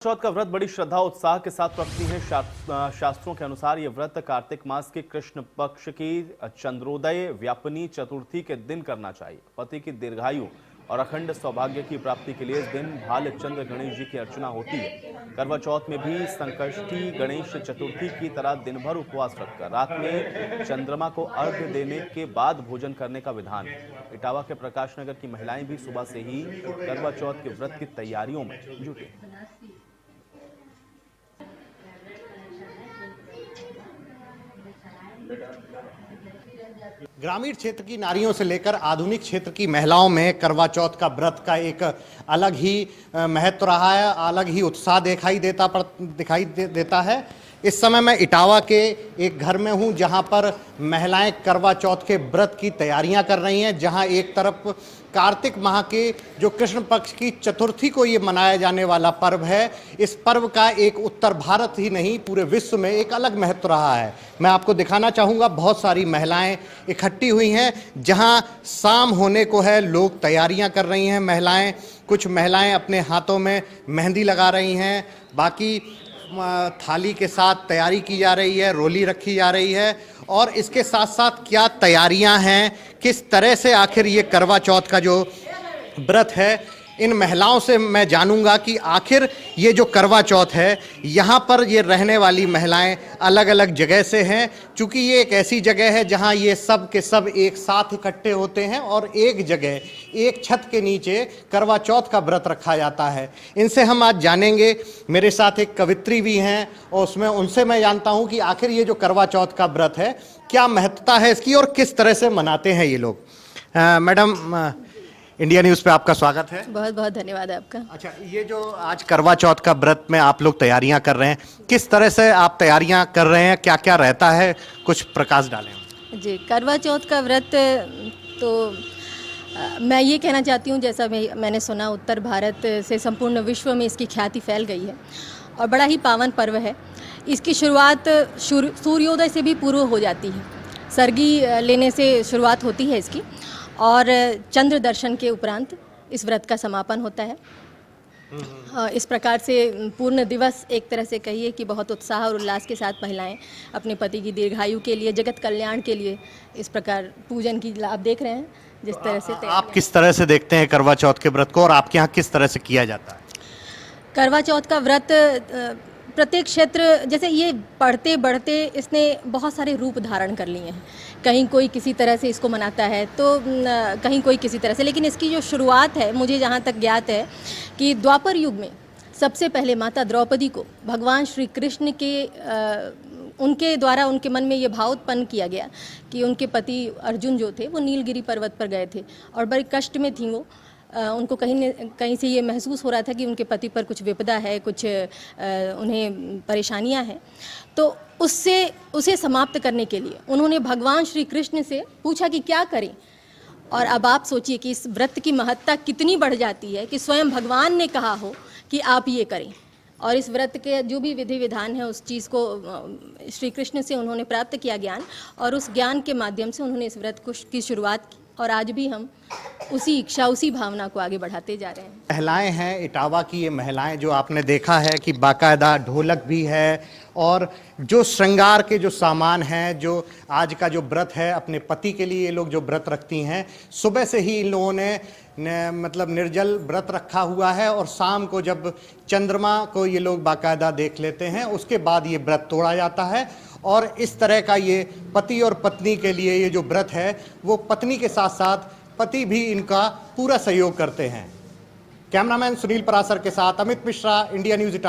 चौथ का व्रत बड़ी श्रद्धा उत्साह के साथ रखती है। शास्त्रों के अनुसार ये व्रत कार्तिक मास के कृष्ण पक्ष की चंद्रोदय व्यापनी चतुर्थी के दिन करना चाहिए। पति की दीर्घायु और अखंड सौभाग्य की प्राप्ति के लिए इस दिन भालचंद्र गणेश जी की अर्चना होती है। करवा चौथ में भी संकष्टी गणेश चतुर्थी की तरह दिन भर उपवास रखकर रात में चंद्रमा को अर्घ्य देने के बाद भोजन करने का विधान है। इटावा के प्रकाश नगर की महिलाएं भी सुबह से ही करवा चौथ के व्रत की तैयारियों में जुटी। ग्रामीण क्षेत्र की नारियों से लेकर आधुनिक क्षेत्र की महिलाओं में करवा चौथ का व्रत का एक अलग ही महत्व रहा है, अलग ही उत्साह दिखाई देता है। इस समय मैं इटावा के एक घर में हूं जहां पर महिलाएं करवा चौथ के व्रत की तैयारियां कर रही हैं। जहां एक तरफ कार्तिक माह के जो कृष्ण पक्ष की चतुर्थी को ये मनाया जाने वाला पर्व है, इस पर्व का एक उत्तर भारत ही नहीं पूरे विश्व में एक अलग महत्व रहा है। मैं आपको दिखाना चाहूँगा, बहुत सारी महिलाएं इकट्ठी हुई हैं। जहां शाम होने को है, लोग तैयारियां कर रही हैं। कुछ महिलाएं अपने हाथों में मेहंदी लगा रही हैं, बाकी थाली के साथ तैयारी की जा रही है, रोली रखी जा रही है। और इसके साथ साथ क्या तैयारियां हैं, किस तरह से आखिर ये करवा चौथ का जो व्रत है, इन महिलाओं से मैं जानूंगा कि आखिर ये जो करवा चौथ है, यहाँ पर ये रहने वाली महिलाएं अलग अलग जगह से हैं। चूँकि ये एक ऐसी जगह है जहाँ ये सब के सब एक साथ इकट्ठे होते हैं और एक जगह एक छत के नीचे करवा चौथ का व्रत रखा जाता है। इनसे हम आज जानेंगे। मेरे साथ एक कवित्री भी हैं और उनसे मैं जानता हूँ कि आखिर ये जो करवा चौथ का व्रत है, क्या महत्वता है इसकी और किस तरह से मनाते हैं ये लोग। मैडम, इंडिया न्यूज़ पे आपका स्वागत है। बहुत बहुत धन्यवाद आपका। अच्छा, ये जो आज करवा चौथ का व्रत में आप लोग तैयारियां कर रहे हैं, किस तरह से आप तैयारियां कर रहे हैं, क्या क्या रहता है, कुछ प्रकाश डालें। जी, करवा चौथ का व्रत तो मैं ये कहना चाहती हूँ, जैसा मैंने सुना उत्तर भारत से संपूर्ण विश्व में इसकी ख्याति फैल गई है और बड़ा ही पावन पर्व है। इसकी शुरुआत सूर्योदय से भी पूर्व हो जाती है। सर्गी लेने से शुरुआत होती है इसकी और चंद्र दर्शन के उपरांत इस व्रत का समापन होता है। इस प्रकार से पूर्ण दिवस एक तरह से कहिए कि बहुत उत्साह और उल्लास के साथ महिलाएं अपने पति की दीर्घायु के लिए, जगत कल्याण के लिए इस प्रकार पूजन की आप देख रहे हैं जिस तरह से। आप किस तरह से देखते हैं करवा चौथ के व्रत को और आपके यहाँ किस तरह से किया जाता है? करवा चौथ का व्रत प्रत्येक क्षेत्र, जैसे ये बढ़ते बढ़ते इसने बहुत सारे रूप धारण कर लिए हैं। कहीं कोई किसी तरह से इसको मनाता है तो कहीं कोई किसी तरह से, लेकिन इसकी जो शुरुआत है, मुझे जहाँ तक ज्ञात है कि द्वापर युग में सबसे पहले माता द्रौपदी को भगवान श्री कृष्ण के उनके द्वारा उनके मन में ये भाव उत्पन्न किया गया कि उनके पति अर्जुन जो थे वो नीलगिरी पर्वत पर गए थे और बड़े कष्ट में थी वो। उनको कहीं से ये महसूस हो रहा था कि उनके पति पर कुछ विपदा है, कुछ उन्हें परेशानियां हैं। तो उसे समाप्त करने के लिए उन्होंने भगवान श्री कृष्ण से पूछा कि क्या करें। और अब आप सोचिए कि इस व्रत की महत्ता कितनी बढ़ जाती है कि स्वयं भगवान ने कहा हो कि आप ये करें। और इस व्रत के जो भी विधि विधान है, उस चीज़ को श्री कृष्ण से उन्होंने प्राप्त किया ज्ञान, और उस ज्ञान के माध्यम से उन्होंने इस व्रत की शुरुआत की और आज भी हम उसी इच्छा, उसी भावना को आगे बढ़ाते जा रहे हैं। महिलाएं हैं इटावा की, ये महिलाएं जो आपने देखा है कि बाकायदा ढोलक भी है और जो श्रृंगार के जो सामान हैं, जो आज का जो व्रत है अपने पति के लिए ये लोग जो व्रत रखती हैं, सुबह से ही इन लोगों ने मतलब निर्जल व्रत रखा हुआ है और शाम को जब चंद्रमा को ये लोग बाकायदा देख लेते हैं, उसके बाद ये व्रत तोड़ा जाता है। और इस तरह का ये पति और पत्नी के लिए ये जो व्रत है, वो पत्नी के साथ साथ पति भी इनका पूरा सहयोग करते हैं। कैमरामैन सुनील परासर के साथ अमित मिश्रा, इंडिया न्यूज़ इटावा।